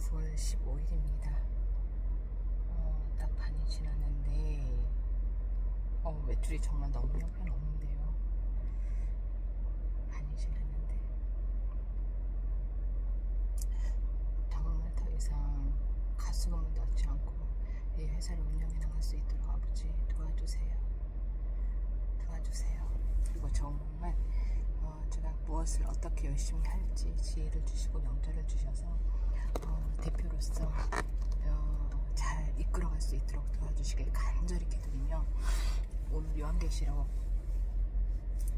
9월 15일입니다. 딱 반이 지났는데 외출이 정말 너무 형편없는데요. 반이 지났는데 정말 더 이상 가스금을 넣지 않고 이 회사를 운영해 나갈 수 있도록 아버지 도와주세요. 그리고 정말 제가 무엇을 어떻게 열심히 할지 지혜를 주시고 명절을 주셔서 대표로서 잘 이끌어갈 수 있도록 도와주시길 간절히 기도드리며 오늘 요한계시록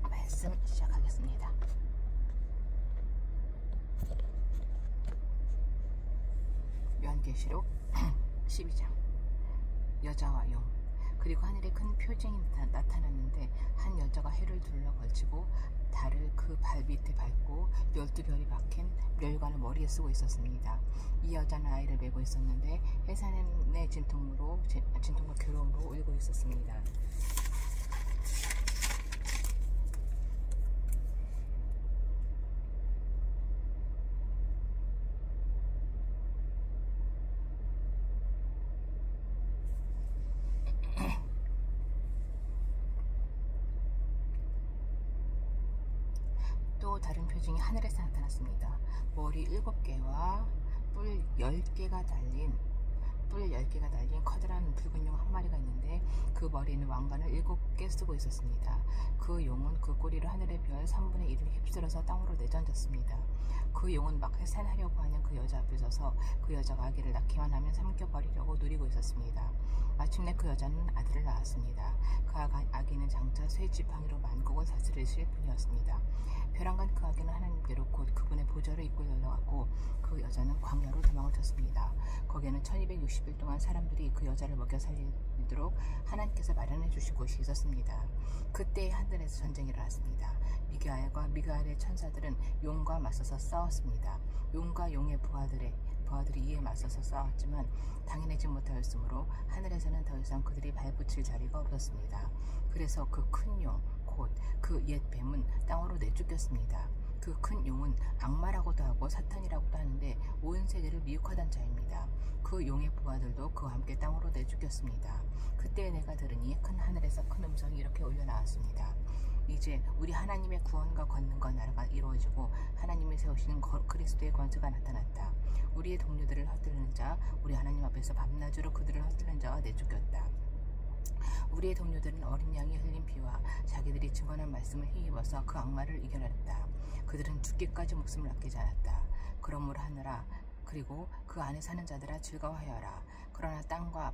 말씀 시작하겠습니다. 요한계시록 12장 여자와 용. 그리고 하늘에 큰 표징이 나타났는데 한 여자가 해를 둘러 걸치고 달을 그 발밑에 밟고 12별이 박힌 멸관을 머리에 쓰고 있었습니다. 이 여자는 아이를 메고 있었는데 해산의 진통과 괴로움으로 울고 있었습니다. 또 다른 표징이 하늘에서 나타났습니다. 머리 7개와 뿔 10개가 달린 커다란 붉은 용 한 마리가 있는데 그 머리에는 왕관을 7개 쓰고 있었습니다. 그 용은 그 꼬리로 하늘의 별 3분의 1을 휩쓸어서 땅으로 내던졌습니다. 그 용은 막 해산하려고 하는 그 여자 앞에 서서 그 여자가 아기를 낳기만 하면 삼켜버리려고 누리고 있었습니다. 마침내 그 여자는 아들을 낳았습니다. 그 아기는 장차 새 지팡이로 만국을 다스리실 분이었습니다. 벼랑간 그 아기는 하나님께로 곧 그분의 보좌로 이끌려 올라갔고 그 여자는 광야로 도망을 쳤습니다. 거기에는 1260일 동안 사람들이 그 여자를 먹여 살리도록 하나님께서 마련해 주신 곳이 있었습니다. 그때 하늘에서 전쟁이 일어났습니다. 미가엘과 미가엘의 천사들은 용과 맞서서 싸웠습니다. 용과 용의 부하들이 이에 맞서서 싸웠지만 당해내지 못하였으므로 하늘에서는 더 이상 그들이 발붙일 자리가 없었습니다. 그래서 그 큰 용, 곧 그 옛 뱀은 땅으로 내쫓겼습니다. 그 큰 용은 악마라고도 하고 사탄이라고도 하는데 온 세계를 미혹하던 자입니다. 그 용의 부하들도 그와 함께 땅으로 내쫓겼습니다. 그때 내가 들으니 큰 하늘에서 큰 음성이 이렇게 올려나왔습니다. 이제 우리 하나님의 구원과 권능과 나라가 이루어지고 하나님이 세우시는 그리스도의 권세가 나타났다. 우리의 동료들을 헛들는 자, 우리 하나님 앞에서 밤낮으로 그들을 헛들는 자가 내쫓겼다. 우리의 동료들은 어린 양이 흘린 피와 자기들이 증언한 말씀을 힘입어서 그 악마를 이겨냈다. 그들은 죽기까지 목숨을 아끼지 않았다. 그러므로 하늘아, 그리고 그 안에 사는 자들아 즐거워하여라. 그러나 땅과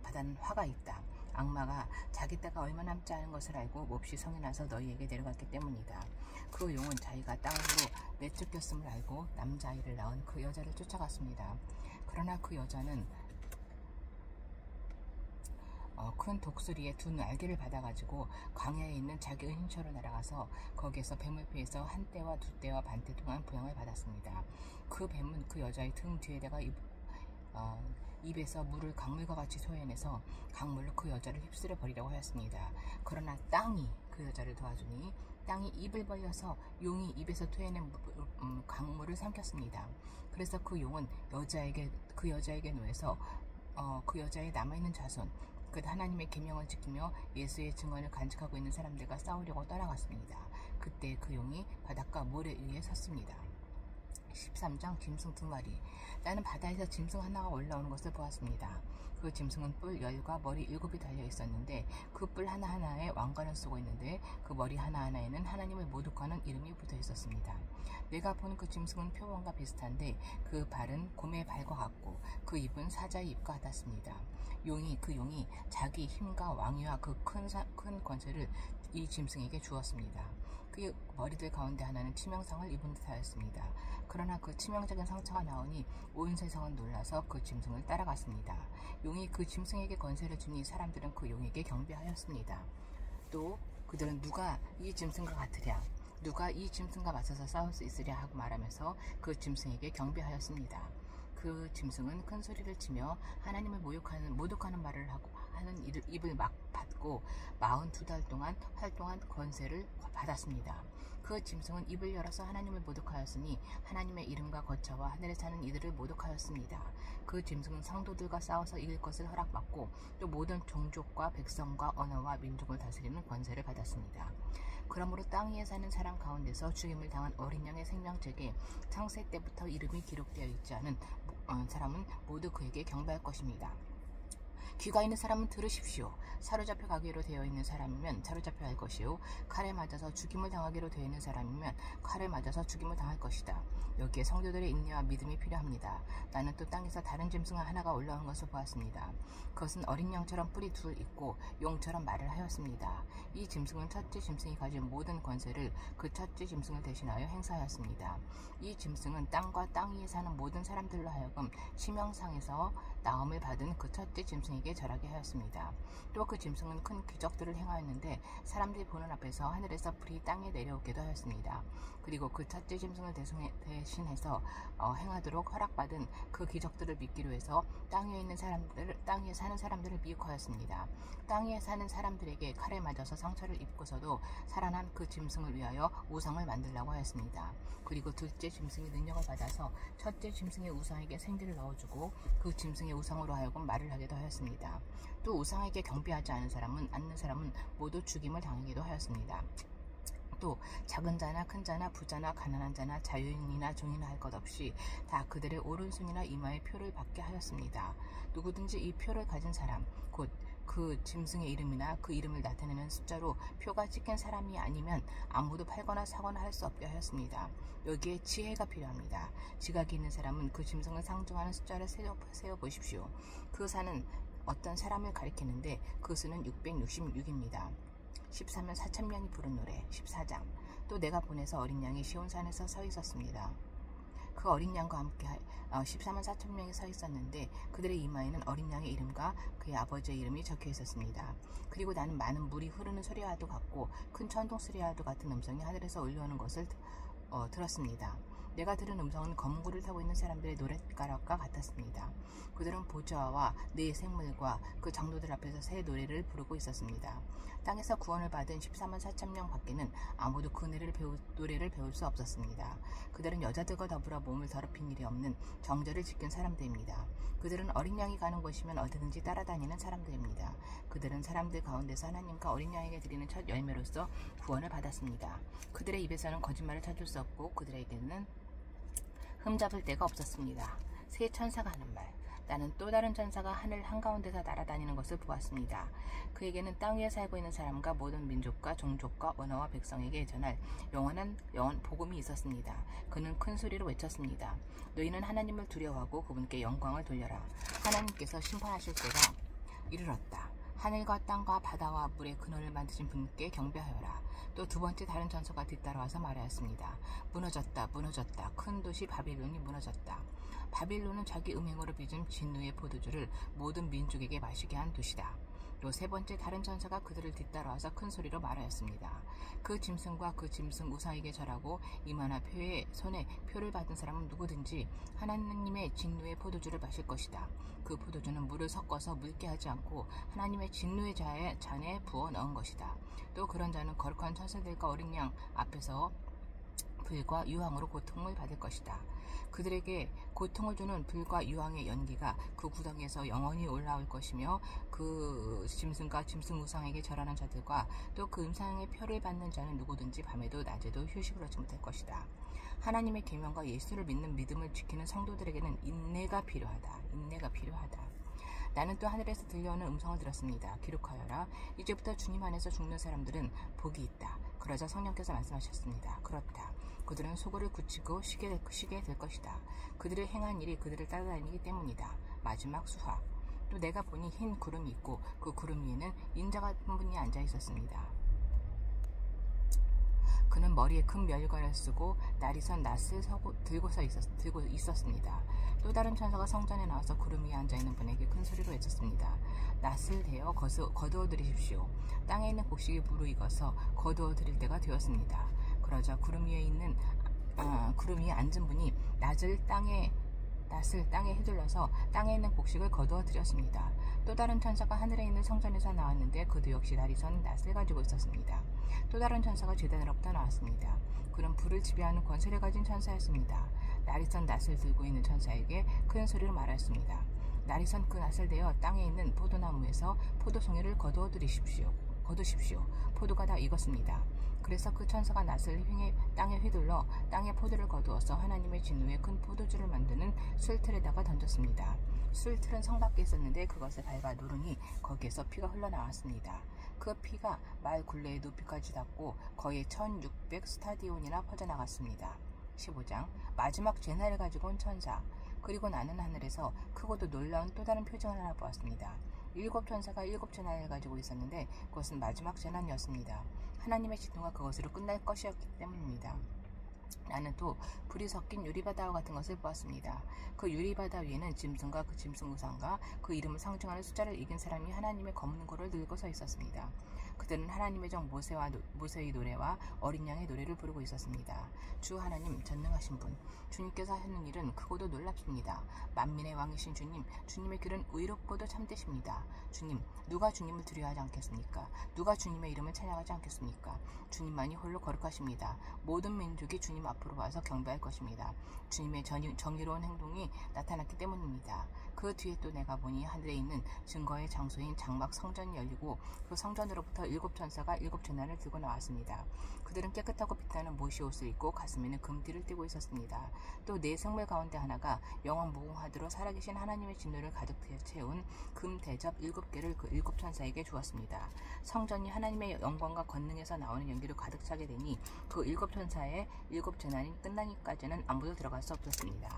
바다는 화가 있다. 악마가 자기 때가 얼마 남지 않은 것을 알고 몹시 성이 나서 너희에게 내려갔기 때문이다. 그 용은 자기가 땅으로 내쫓겼음을 알고 남자아이를 낳은 그 여자를 쫓아갔습니다. 그러나 그 여자는 큰 독수리의 두 날개를 받아가지고 광야에 있는 자기 은인처로 날아가서 거기에서 뱀을 피해서 한 떼와 두 떼와 반 떼 동안 부양을 받았습니다. 그 뱀은 그 여자의 등 뒤에다가 입에서 물을 강물과 같이 소해내서 강물로 그 여자를 휩쓸어 버리려고 하였습니다. 그러나 땅이 그 여자를 도와주니 땅이 입을 벌려서 용이 입에서 토해낸 강물을 삼켰습니다. 그래서 그 용은 그 여자에게 놓여서 그 여자의 남아있는 자손, 그 하나님의 계명을 지키며 예수의 증언을 간직하고 있는 사람들과 싸우려고 떠나갔습니다. 그때 그 용이 바닷가 모래 위에 섰습니다. 13장 짐승 2마리. 나는 바다에서 짐승 하나가 올라오는 것을 보았습니다. 그 짐승은 뿔 10과 머리 7이 달려 있었는데 그 뿔 하나하나에 왕관을 쓰고 있는데 그 머리 하나하나에는 하나님을 모독하는 이름이 붙어 있었습니다. 내가 본 그 짐승은 표범과 비슷한데 그 발은 곰의 발과 같고 그 입은 사자의 입과 같았습니다. 그 용이 자기 힘과 왕위와 그 큰 권세를 이 짐승에게 주었습니다. 그 머리들 가운데 하나는 치명상을 입은 듯하였습니다. 그러나 그 치명적인 상처가 나오니 온 세상은 놀라서 그 짐승을 따라갔습니다. 용이 그 짐승에게 권세를 주니 사람들은 그 용에게 경배하였습니다. 또 그들은 누가 이 짐승과 같으랴, 누가 이 짐승과 맞서서 싸울 수 있으랴 하고 말하면서 그 짐승에게 경배하였습니다. 그 짐승은 큰 소리를 치며 하나님을 모독하는 말을 하는 입을 막 받고 42달 동안 활동한 권세를 받았습니다. 그 짐승은 입을 열어서 하나님을 모독하였으니 하나님의 이름과 거처와 하늘에 사는 이들을 모독하였습니다. 그 짐승은 성도들과 싸워서 이길 것을 허락받고 또 모든 종족과 백성과 언어와 민족을 다스리는 권세를 받았습니다. 그러므로 땅 위에 사는 사람 가운데서 죽임을 당한 어린 양의 생명책에 창세 때부터 이름이 기록되어 있지 않은 사람은 모두 그에게 경배할 것입니다. 귀가 있는 사람은 들으십시오. 사로잡혀 가기로 되어 있는 사람이면 사로잡혀 할 것이요, 칼에 맞아서 죽임을 당하기로 되어 있는 사람이면 칼에 맞아서 죽임을 당할 것이다. 여기에 성도들의 인내와 믿음이 필요합니다. 나는 또 땅에서 다른 짐승 하나가 올라온 것을 보았습니다. 그것은 어린 양처럼 뿔이 둘 있고 용처럼 말을 하였습니다. 이 짐승은 첫째 짐승이 가진 모든 권세를 그 첫째 짐승을 대신하여 행사하였습니다. 이 짐승은 땅과 땅 위에 사는 모든 사람들로 하여금 심형상에서 나음을 받은 그 첫째 짐승에게 절하게 하였습니다. 또 그 짐승은 큰 기적들을 행하였는데 사람들이 보는 앞에서 하늘에서 불이 땅에 내려오게도 하였습니다. 그리고 그 첫째 짐승을 대신해서 행하도록 허락받은 그 기적들을 믿기로 해서 땅 위에 사는 사람들을 미혹하였습니다. 땅 위에 사는 사람들에게 칼에 맞아서 상처를 입고서도 살아난 그 짐승을 위하여 우상을 만들라고 하였습니다. 그리고 둘째 짐승이 능력을 받아서 첫째 짐승의 우상에게 생기를 넣어주고 그 짐승의 우상으로 하여금 말을 하게도 하였습니다. 또 우상에게 경배하지 않는 사람은 모두 죽임을 당하기도 하였습니다. 또 작은 자나 큰 자나 부자나 가난한 자나 자유인이나 종이나 할 것 없이 다 그들의 오른손이나 이마에 표를 받게 하였습니다. 누구든지 이 표를 가진 사람, 곧 그 짐승의 이름이나 그 이름을 나타내는 숫자로 표가 찍힌 사람이 아니면 아무도 팔거나 사거나 할 수 없게 하였습니다. 여기에 지혜가 필요합니다. 지각이 있는 사람은 그 짐승을 상징하는 숫자를 세어보십시오. 그 사는 어떤 사람을 가리키는데 그 수는 666입니다. 14면 4,000명이 부른 노래 14장. 또 내가 보내서 어린 양이 시온산에서 서 있었습니다. 그 어린 양과 함께 14만 4,000명이 서 있었는데 그들의 이마에는 어린 양의 이름과 그의 아버지의 이름이 적혀 있었습니다. 그리고 나는 많은 물이 흐르는 소리와도 같고 큰 천둥 소리와도 같은 음성이 하늘에서 울려오는 것을 들었습니다. 내가 들은 음성은 검은 구를 타고 있는 사람들의 노랫가락과 같았습니다. 그들은 보좌와 네 생물과 그 장로들 앞에서 새 노래를 부르고 있었습니다. 땅에서 구원을 받은 14만 4,000명 밖에는 아무도 그 노래를 배울 수 없었습니다. 그들은 여자들과 더불어 몸을 더럽힌 일이 없는 정절을 지킨 사람들입니다. 그들은 어린 양이 가는 곳이면 어디든지 따라다니는 사람들입니다. 그들은 사람들 가운데서 하나님과 어린 양에게 드리는 첫 열매로서 구원을 받았습니다. 그들의 입에서는 거짓말을 찾을 수 없고 그들에게는 흠잡을 데가 없었습니다. 새 천사가 하는 말. 나는 또 다른 천사가 하늘 한가운데서 날아다니는 것을 보았습니다. 그에게는 땅 위에 살고 있는 사람과 모든 민족과 종족과 언어와 백성에게 전할 영원 복음이 있었습니다. 그는 큰 소리로 외쳤습니다. 너희는 하나님을 두려워하고 그분께 영광을 돌려라. 하나님께서 심판하실 때가 이르렀다. 하늘과 땅과 바다와 물의 근원을 만드신 분께 경배하여라. 또 두 번째 다른 천사가 뒤따라와서 말하였습니다. 무너졌다, 무너졌다. 큰 도시 바빌론이 무너졌다. 바빌론은 자기 음행으로 빚은 진노의 포도주를 모든 민족에게 마시게 한 도시다. 또 세 번째 다른 천사가 그들을 뒤따라와서 큰 소리로 말하였습니다. 그 짐승과 그 짐승 우상에게 절하고 이마나 손에 표를 받은 사람은 누구든지 하나님의 진노의 포도주를 마실 것이다. 그 포도주는 물을 섞어서 묽게 하지 않고 하나님의 진노의 잔에 부어 넣은 것이다. 또 그런 자는 거룩한 천사들과 어린 양 앞에서 불과 유황으로 고통을 받을 것이다. 그들에게 고통을 주는 불과 유황의 연기가 그 구덩이에서 영원히 올라올 것이며 그 짐승과 짐승 우상에게 절하는 자들과 또 그 음상의 표를 받는 자는 누구든지 밤에도 낮에도 휴식을 얻지 못할 것이다. 하나님의 계명과 예수를 믿는 믿음을 지키는 성도들에게는 인내가 필요하다. 인내가 필요하다. 나는 또 하늘에서 들려오는 음성을 들었습니다. 기록하여라. 이제부터 주님 안에서 죽는 사람들은 복이 있다. 그러자 성령께서 말씀하셨습니다. 그렇다. 그들은 소굴을 굳히고 쉬게 될 것이다. 그들의 행한 일이 그들을 따라다니기 때문이다. 마지막 수화. 또 내가 보니 흰 구름이 있고 그 구름 위에는 인자가 한 분이 앉아 있었습니다. 그는 머리에 큰 멸관을 쓰고 나리선 낫을 들고 있었습니다. 또 다른 천사가 성전에 나와서 구름 위에 앉아있는 분에게 큰 소리로 외쳤습니다. 낫을 대어 거두어 들이십시오. 땅에 있는 곡식이 무르익어서 거두어 들일 때가 되었습니다. 그러자 구름 위에 앉은 분이 낫을 땅에 휘둘러서 땅에 있는 곡식을 거두어 들였습니다. 또 다른 천사가 하늘에 있는 성전에서 나왔는데 그도 역시 나리선 낫을 가지고 있었습니다. 또 다른 천사가 제단으로부터 나왔습니다. 그는 불을 지배하는 권세를 가진 천사였습니다. 날이 선 낫을 들고 있는 천사에게 큰 소리로 말하였습니다. 날이 선 그 낫을 대어 땅에 있는 포도나무에서 포도송이를 거두십시오. 포도가 다 익었습니다. 그래서 그 천사가 낫을 땅에 휘둘러 땅에 포도를 거두어서 하나님의 진노에 큰 포도주를 만드는 술틀에다가 던졌습니다. 술틀은 성 밖에 있었는데 그것을 밟아 누르니 거기에서 피가 흘러나왔습니다. 그 피가 말 굴레의 높이까지 닿고 거의 1600 스타디온이나 퍼져나갔습니다. 15장 마지막 재난을 가지고 온 천사. 그리고 나는 하늘에서 크고도 놀라운 또 다른 표징을 하나 보았습니다. 7 천사가 7 재난을 가지고 있었는데 그것은 마지막 재난이었습니다. 하나님의 진노가 그것으로 끝날 것이었기 때문입니다. 나는 또 불이 섞인 유리바다와 같은 것을 보았습니다. 그 유리바다 위에는 짐승과 그 짐승 우상과 그 이름을 상징하는 숫자를 이긴 사람이 하나님의 검은 고를 들고 서 있었습니다. 그들은 하나님의 종 모세의 노래와 어린 양의 노래를 부르고 있었습니다. 주 하나님 전능하신 분, 주님께서 하는 일은 크고도 놀랍습니다. 만민의 왕이신 주님, 주님의 길은 의롭고도 참되십니다. 주님, 누가 주님을 두려워하지 않겠습니까? 누가 주님의 이름을 찬양하지 않겠습니까? 주님만이 홀로 거룩하십니다. 모든 민족이 주님 앞으로 와서 경배할 것입니다. 주님의 정의로운 행동이 나타났기 때문입니다. 그 뒤에 또 내가 보니 하늘에 있는 증거의 장소인 장막 성전이 열리고 그 성전으로부터 7 천사가 7 재난을 들고 나왔습니다. 그들은 깨끗하고 빛나는 못이 옷을 입고 가슴에는 금띠를 띠고 있었습니다. 또 네 생물 가운데 하나가 영원 무궁하도록 살아계신 하나님의 진노를 가득 채운 금 대접 7개를 그 7 천사에게 주었습니다. 성전이 하나님의 영광과 권능에서 나오는 연기로 가득 차게 되니 그 7 천사의 7 재난이 끝나기까지는 아무도 들어갈 수 없었습니다.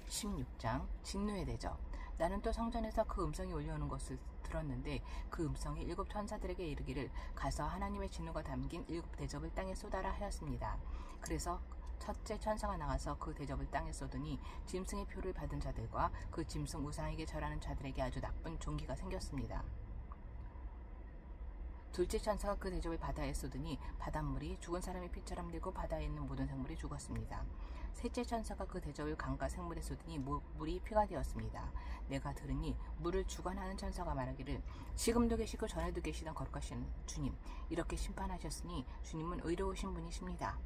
16장 진노의 대접. 나는 또 성전에서 그 음성이 올려오는 것을 들었는데 그 음성이 7 천사들에게 이르기를 가서 하나님의 진노가 담긴 7 대접을 땅에 쏟아라 하였습니다. 그래서 첫째 천사가 나가서 그 대접을 땅에 쏟으니 짐승의 표를 받은 자들과 그 짐승 우상에게 절하는 자들에게 아주 나쁜 종기가 생겼습니다. 둘째 천사가 그 대접을 바다에 쏟으니 바닷물이 죽은 사람의 피처럼 되고 바다에 있는 모든 생물이 죽었습니다. 셋째 천사가 그 대접을 강과 생물에 쏟으니 물이 피가 되었습니다. 내가 들으니 물을 주관하는 천사가 말하기를 지금도 계시고 전에도 계시던 거룩하신 주님, 이렇게 심판하셨으니 주님은 의로우신 분이십니다.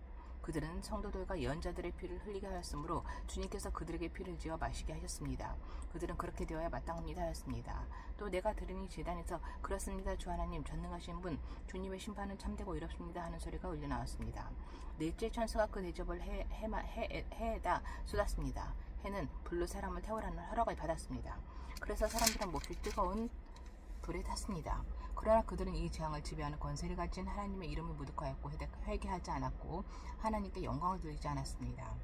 그들은 성도들과 예언자들의 피를 흘리게 하였으므로 주님께서 그들에게 피를 지어 마시게 하셨습니다. 그들은 그렇게 되어야 마땅합니다 하였습니다. 또 내가 들으니 제단에서 그렇습니다 주 하나님 전능하신 분 주님의 심판은 참되고 의롭습니다 하는 소리가 울려나왔습니다. 넷째 천사가 그 대접을 해에다 쏟았습니다. 해는 불로 사람을 태우라는 허락을 받았습니다. 그래서 사람들은 몹시 뜨거운 불에 탔습니다. 그러나 그들은 이 재앙을 지배하는 권세를 가진 하나님의 이름을 모독하였고 회개하지 않았고 하나님께 영광을 돌리지 않았습니다.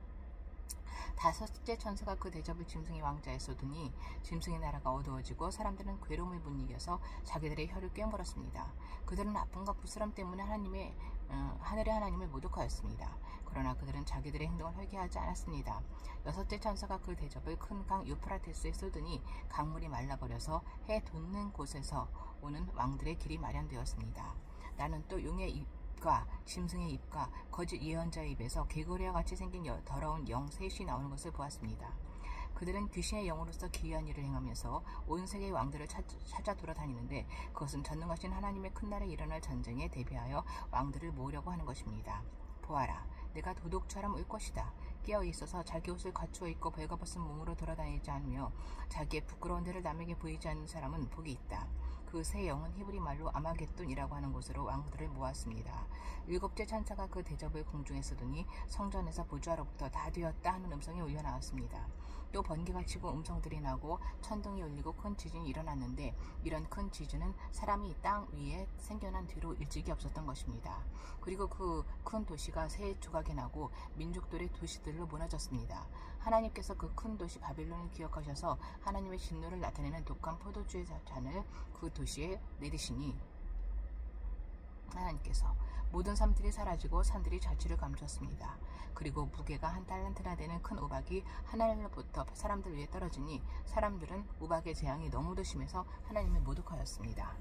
다섯째 천사가 그 대접을 짐승의 왕자에 쏟으니 짐승의 나라가 어두워지고 사람들은 괴로움을 못 이겨서 자기들의 혀를 꿰물었습니다. 그들은 아픔과 부스럼 때문에 하늘의 하나님을 모독하였습니다. 그러나 그들은 자기들의 행동을 회개하지 않았습니다. 여섯째 천사가 그 대접을 큰 강 유프라테스에 쏟으니 강물이 말라버려서 해 돋는 곳에서 오는 왕들의 길이 마련되었습니다. 나는 또 용의 입과 짐승의 입과 거짓 예언자의 입에서 개구리와 같이 생긴 더러운 영 셋이 나오는 것을 보았습니다. 그들은 귀신의 영으로서 기이한 일을 행하면서 온 세계의 왕들을 찾아 돌아다니는데 그것은 전능하신 하나님의 큰 날에 일어날 전쟁에 대비하여 왕들을 모으려고 하는 것입니다. 보아라, 내가 도둑처럼 올 것이다. 깨어 있어서 자기 옷을 갖추어 입고 벌거벗은 몸으로 돌아다니지 않으며 자기의 부끄러운 데를 남에게 보이지 않는 사람은 복이 있다. 그 세 영은 히브리 말로 아마겟돈이라고 하는 곳으로 왕들을 모았습니다. 7째 천사가 그 대접을 공중에 쏟으니 성전에서 보좌로부터 다 되었다 하는 음성이 울려나왔습니다. 또 번개가 치고 음성들이 나고 천둥이 울리고 큰 지진이 일어났는데 이런 큰 지진은 사람이 땅 위에 생겨난 뒤로 일찍이 없었던 것입니다. 그리고 그 큰 도시가 세 조각이 나고 민족들의 도시들로 무너졌습니다. 하나님께서 그 큰 도시 바빌론을 기억하셔서 하나님의 진노를 나타내는 독한 포도주의 잔을 그 도시에 내리시니 하나님께서 모든 삶들이 사라지고 산들이 자취를 감췄습니다. 그리고 무게가 한 달란트나 되는 큰 우박이 하늘로부터 사람들 위에 떨어지니 사람들은 우박의 재앙이 너무도 심해서 하나님을 모독하였습니다.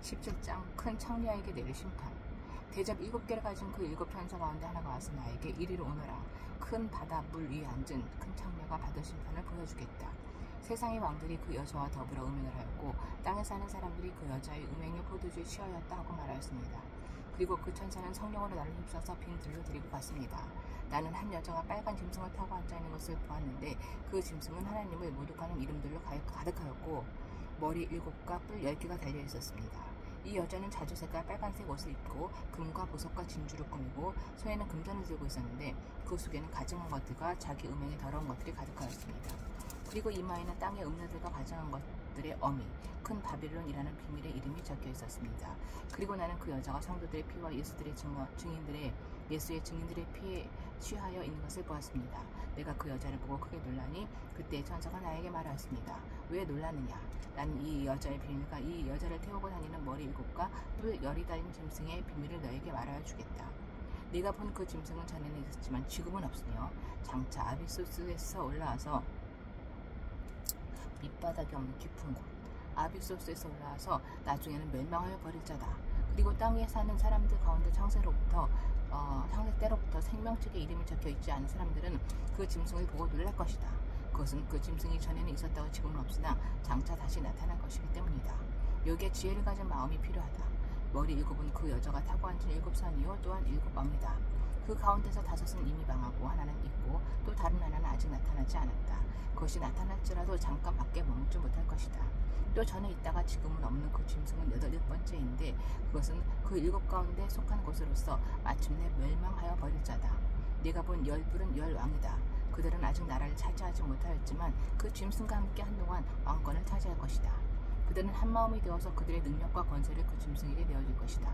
(17장) 큰 창녀에게 내릴 심판. 대접 7개를 가진 그 7천사 가운데 하나가 와서 나에게 이리로 오너라. 큰 바다 물 위에 앉은 큰 창녀가 받을 심판을 보여주겠다. 세상의 왕들이 그 여자와 더불어 음행을 하였고 땅에 사는 사람들이 그 여자의 음행의 포도주에 취하였다 하고 말하였습니다. 그리고 그 천사는 성령으로 나를 휩싸서 빈 들로 데리고 갔습니다. 나는 한 여자가 빨간 짐승을 타고 앉아있는 것을 보았는데 그 짐승은 하나님을 모독하는 이름들로 가득하였고 머리 7과 뿔 10개가 달려있었습니다. 이 여자는 자주색깔 빨간색 옷을 입고 금과 보석과 진주로 꾸미고 손에는 금전을 들고 있었는데 그 속에는 가증한 것들과 자기 음행의 더러운 것들이 가득하였습니다. 그리고 이마에는 땅의 음료들과 가증한 것들의 어미, 큰 바빌론이라는 비밀의 이름이 적혀 있었습니다. 그리고 나는 그 여자가 성도들의 피와 예수의 증인들의 피에 취하여 있는 것을 보았습니다. 내가 그 여자를 보고 크게 놀라니 그때 천사가 나에게 말하였습니다. 왜 놀라느냐? 나는 이 여자의 비밀과 이 여자를 태우고 다니는 머리 7과 뿔 10이 달린 짐승의 비밀을 너에게 말하여 주겠다. 네가 본 그 짐승은 전에는 있었지만 지금은 없으며 장차 아비소스에서 올라와서 밑바닥이 없는 깊은 곳 아비소스에서 올라와서 나중에는 멸망하여 버릴 자다. 그리고 땅에 사는 사람들 가운데 창세 때로부터 생명책에 이름이 적혀 있지 않은 사람들은 그 짐승을 보고 놀랄 것이다. 그것은 그 짐승이 전에는 있었다고 지금은 없으나 장차 다시 나타날 것이기 때문이다. 여기에 지혜를 가진 마음이 필요하다. 머리 7은 그 여자가 타고 앉은 7산이요 또한 7왕이다. 그 가운데서 5은 이미 망하고 하나는 있고 또 다른 하나는 아직 나타나지 않았다. 그것이 나타날지라도 잠깐 밖에 머물지 못할 것이다. 또 전에 있다가 지금은 없는 그 짐승은 8번째인데 그것은 그 7 가운데 속한 것으로서 마침내 멸망하여 버릴 자다. 네가 본 10뿔은 10왕이다. 그들은 아직 나라를 차지하지 못하였지만 그 짐승과 함께 한동안 왕권을 차지할 것이다. 그들은 한마음이 되어서 그들의 능력과 권세를 그 짐승에게 내어줄 것이다.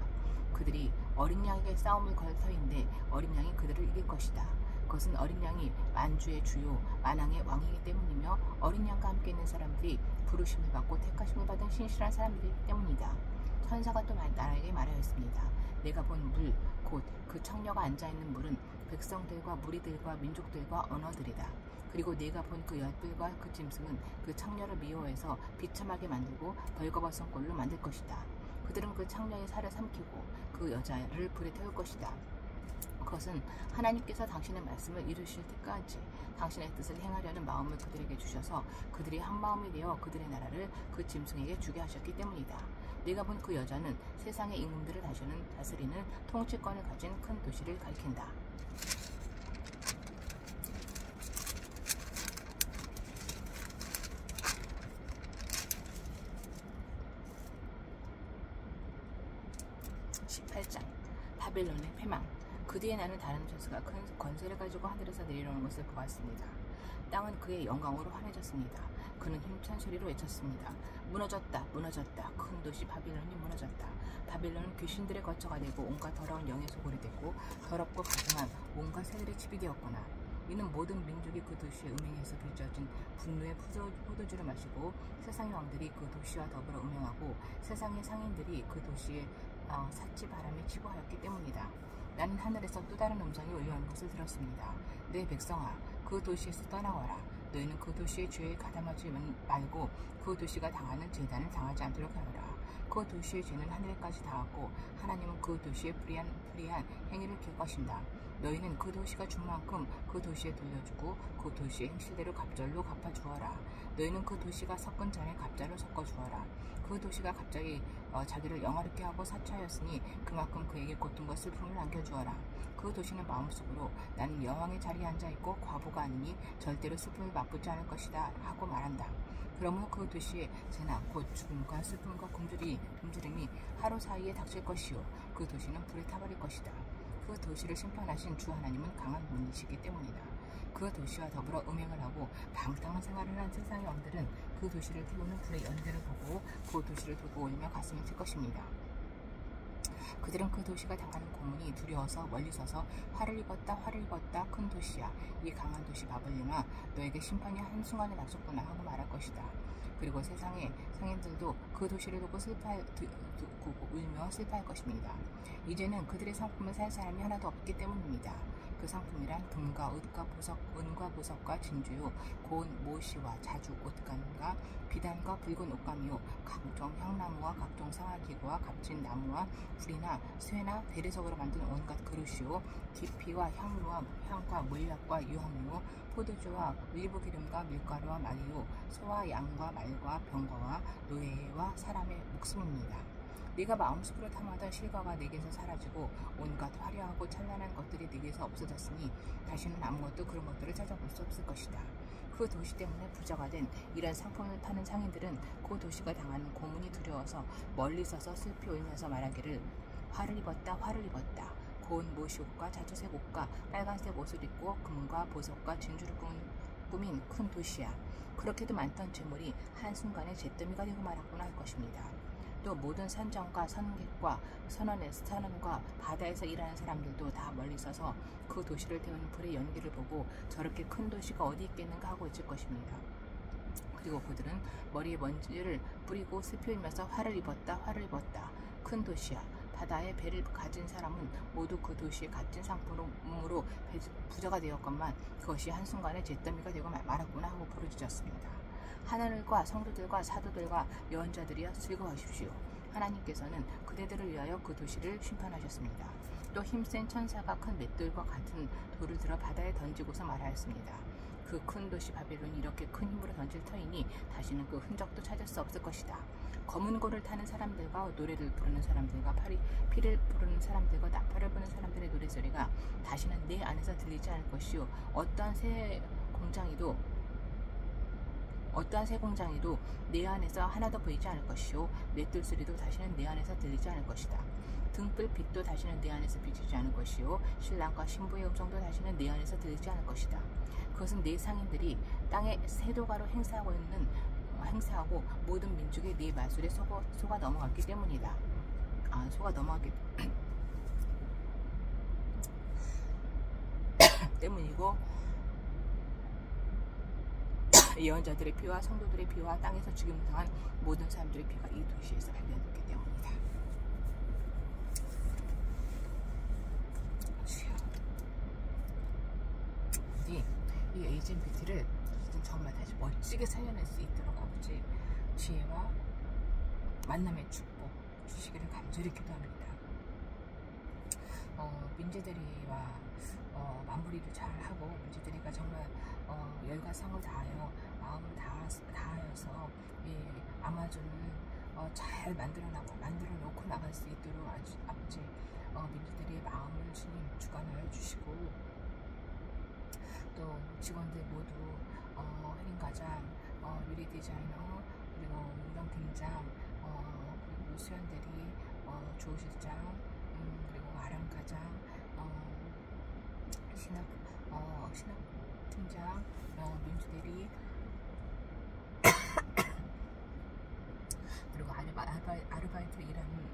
그들이 어린 양에게 싸움을 걸 터인데 어린 양이 그들을 이길 것이다. 그것은 어린 양이 만주의 주요 만왕의 왕이기 때문이며 어린 양과 함께 있는 사람들이 부르심을 받고 택하심을 받은 신실한 사람들이기 때문이다. 천사가 또 나에게 말하였습니다. 내가 본 물, 곧 그 청녀가 앉아있는 물은 백성들과 무리들과 민족들과 언어들이다. 그리고 내가 본 그 10뿔과 그 짐승은 그 청녀를 미워해서 비참하게 만들고 벌거벗은 꼴로 만들 것이다. 그들은 그 청녀의 살을 삼키고 그 여자를 불에 태울 것이다. 그것은 하나님께서 당신의 말씀을 이루실 때까지 당신의 뜻을 행하려는 마음을 그들에게 주셔서 그들이 한 마음이 되어 그들의 나라를 그 짐승에게 주게 하셨기 때문이다. 내가 본 그 여자는 세상의 임금들을 다스리는 통치권을 가진 큰 도시를 가리킨다. 바빌론의 패망. 그 뒤에 나는 다른 천사가 큰 권세를 가지고 하늘에서 내려오는 것을 보았습니다. 땅은 그의 영광으로 환해졌습니다. 그는 힘찬 소리로 외쳤습니다. 무너졌다, 무너졌다. 큰 도시 바빌론이 무너졌다. 바빌론은 귀신들의 거처가 되고 온갖 더러운 영의 소굴이 됐고 더럽고 가증한 온갖 새들의 집이 되었구나. 이는 모든 민족이 그 도시의 음행에서 빚어진 분노의 포도주를 마시고 세상의 왕들이 그 도시와 더불어 음행하고 세상의 상인들이 그 도시에 사치 바람에 치부하였기 때문이다. 나는 하늘에서 또 다른 음성이 울려오는 것을 들었습니다. 내 백성아, 그 도시에서 떠나와라. 너희는 그 도시의 죄에 가담하지 말고 그 도시가 당하는 재단을 당하지 않도록 하여라. 그 도시의 죄는 하늘에까지 닿았고 하나님은 그 도시의 불의한 행위를 기억하신다. 너희는 그 도시가 준 만큼 그 도시에 돌려주고 그 도시의 행실대로 갑절로 갚아주어라. 너희는 그 도시가 섞은 전에 갑자로 섞어주어라. 그 도시가 갑자기 자기를 영화롭게 하고 사치하였으니 그만큼 그에게 고통과 슬픔을 남겨주어라. 그 도시는 마음속으로 나는 여왕의 자리에 앉아있고 과부가 아니니 절대로 슬픔을 맛보지 않을 것이다 하고 말한다. 그러므로 그 도시에 재난 곧 죽음과 슬픔과 굶주림이 하루 사이에 닥칠 것이요 그 도시는 불에 타버릴 것이다. 그 도시를 심판하신 주 하나님은 강한 분이시기 때문이다. 그 도시와 더불어 음행을 하고 방탕한 생활을 한 세상의 왕들은 그 도시를 태우는 불의 연대를 보고 그 도시를 두고 울며 가슴을 칠 것입니다. 그들은 그 도시가 당하는 고문이 두려워서 멀리 서서 화를 입었다 큰 도시야, 이 강한 도시 바벨론아, 너에게 심판이 한순간에 닥쳤구나 하고 말할 것이다. 그리고 세상의 상인들도 그 도시를 두고 울며 슬퍼할 것입니다. 이제는 그들의 성품을 살 사람이 하나도 없기 때문입니다. 그 상품이란 금과 은과 보석과 진주요, 고운 모시와 자주 옷감과 비단과 붉은 옷감이요, 각종 향나무와 각종 생활기구와 값진 나무와 불이나 쇠나 대리석으로 만든 온갖 그릇이요, 기피와 향료와 향과 물약과 유황이요, 포도주와 올리브기름과 밀가루와 말이요, 소와 양과 말과 병거와 노예와 사람의 목숨입니다. 네가 마음속으로 탐하던 실과가 네게서 사라지고 온갖 화려하고 찬란한 것들이 네게서 없어졌으니 다시는 아무것도 그런 것들을 찾아볼 수 없을 것이다. 그 도시 때문에 부자가 된 이런 상품을 파는 상인들은 그 도시가 당하는 고문이 두려워서 멀리 서서 슬피 울면서 말하기를 화를 입었다, 화를 입었다. 고운 모시옷과 자주색 옷과 빨간색 옷을 입고 금과 보석과 진주를 꾸민 큰 도시야. 그렇게도 많던 재물이 한순간에 잿더미가 되고 말았구나 할 것입니다. 또 모든 선정과 선객과 선원과 바다에서 일하는 사람들도 다 멀리 서서 그 도시를 태우는 불의 연기를 보고 저렇게 큰 도시가 어디 있겠는가 하고 있을 것입니다. 그리고 그들은 머리에 먼지를 뿌리고 슬피 울면서 화를 입었다, 화를 입었다. 큰 도시야. 바다에 배를 가진 사람은 모두 그 도시의 값진 상품으로 부자가 되었건만 그것이 한순간에 잿더미가 되고 말았구나 하고 부르짖었습니다. 하늘과 성도들과 사도들과 예언자들이여 즐거워하십시오. 하나님께서는 그대들을 위하여 그 도시를 심판하셨습니다. 또 힘센 천사가 큰 맷돌과 같은 돌을 들어 바다에 던지고서 말하였습니다. 그 큰 도시 바벨론이 이렇게 큰 힘으로 던질 터이니 다시는 그 흔적도 찾을 수 없을 것이다. 검은 고를 타는 사람들과 노래를 부르는 사람들과 피를 부르는 사람들과 나팔을 부는 사람들의 노래소리가 다시는 내 안에서 들리지 않을 것이요, 어떠한 새 공장이도 내 안에서 하나도 보이지 않을 것이요, 맷돌 소리도 다시는 내 안에서 들리지 않을 것이다. 등불 빛도 다시는 내 안에서 비치지 않을 것이요, 신랑과 신부의 음성도 다시는 내 안에서 들리지 않을 것이다. 그것은 네 상인들이 땅에 세도가로 행사하고 모든 민족이 네 마술에 속아 넘어갔기 때문이다. 속아 넘어갔기 때문이고, 예언자들의 피와 성도들의 피와 땅에서 죽임을 당한 모든 사람들의 피가 이 도시에서 발견됐기 때문이다. 이 에이젠비티를 정말 다시 멋지게 살려낼 수 있도록 아버지 지혜와 만남의 축복 주시기를 간절히 기도합니다. 민지들이와 마무리를 잘하고 민지들이가 정말 열과 성을 다하여 마음을 다하여서 이 아마존을 잘 만들어 놓고 나갈 수 있도록 아버지 민지들의 마음을 주님 주관하여 주시고, 또 직원들 모두 혜린과장, 유리 디자이너, 그리고 유령 팀장, 그리고 수연대리, 조실장, 그리고 아람과장, 신학 팀장, 민주대리, 그리고 아르바이트 일하는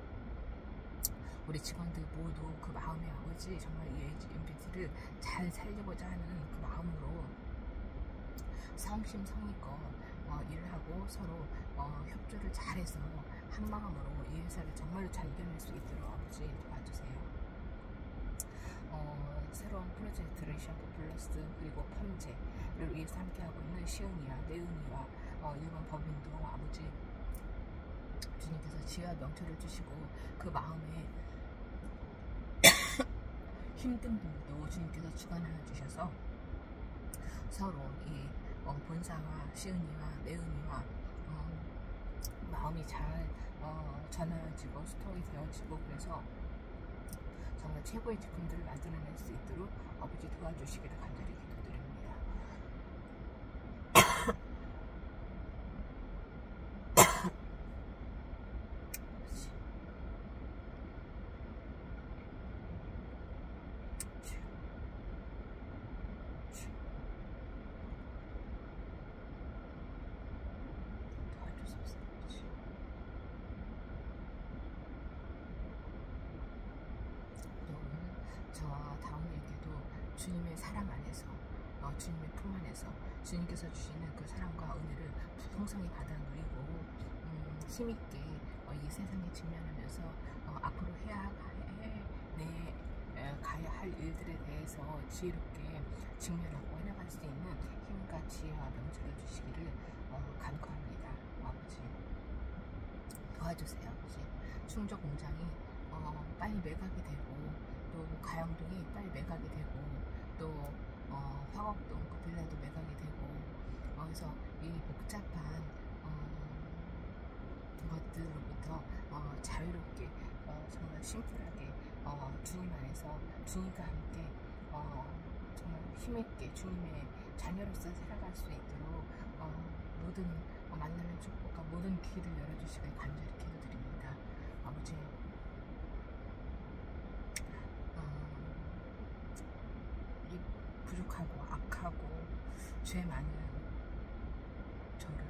우리 직원들 모두 그 마음의 아버지 정말 이 MBT를 잘 살리고자 하는 그 마음으로 성심성의껏 일을 하고 서로 협조를 잘해서 한 마음으로 이 회사를 정말로 잘 이겨낼 수 있도록 아버지 도와주세요. 새로운 프로젝트를 샤프 플러스 그리고 펌제를 위해서 함께하고 있는 시은이와 내은이와 일본 법인도 아버지 주님께서 지혜와 명철을 주시고 그 마음에 힘든 분도 주님께서 주관하여 주셔서 서로 이 본사와 시은이와 내은이와 마음이 잘 전하여지고 스토리 되어지고, 그래서 정말 최고의 제품들을 만들어낼 수 있도록 아버지 도와주시기를 간절히 기도드립니다. 저와 다운에게도 주님의 사랑 안에서 주님의 품 안에서 주님께서 주시는 그 사랑과 은혜를 풍성히 받아 누리고 힘있게 이 세상에 직면하면서 앞으로 해야 내 가야 할 일들에 대해서 지혜롭게 직면하고 해나갈 수 있는 힘과 지혜와 명철을 주시기를 간구합니다. 아버지 도와주세요. 아버지 충저 공장이 빨리 매각이 되고 또 가양동이 빨리 매각이 되고 또 화곡동 그 빌라도 매각이 되고 그래서 이 복잡한 것들로부터 자유롭게 정말 심플하게 주님 안에서 주님과 함께 정말 힘있게 주님의 자녀로서 살아갈 수 있도록 모든 만나는 축복과 모든 길을 열어주시길 간절히 기도드립니다. 아버지 이 부족하고 악하고 죄 많은 저를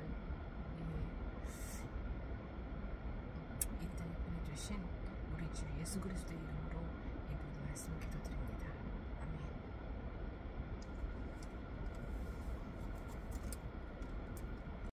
이 땅에 보내주신 우리 주 예수 그리스도의 이름으로 이 모든 말씀 기도드립니다.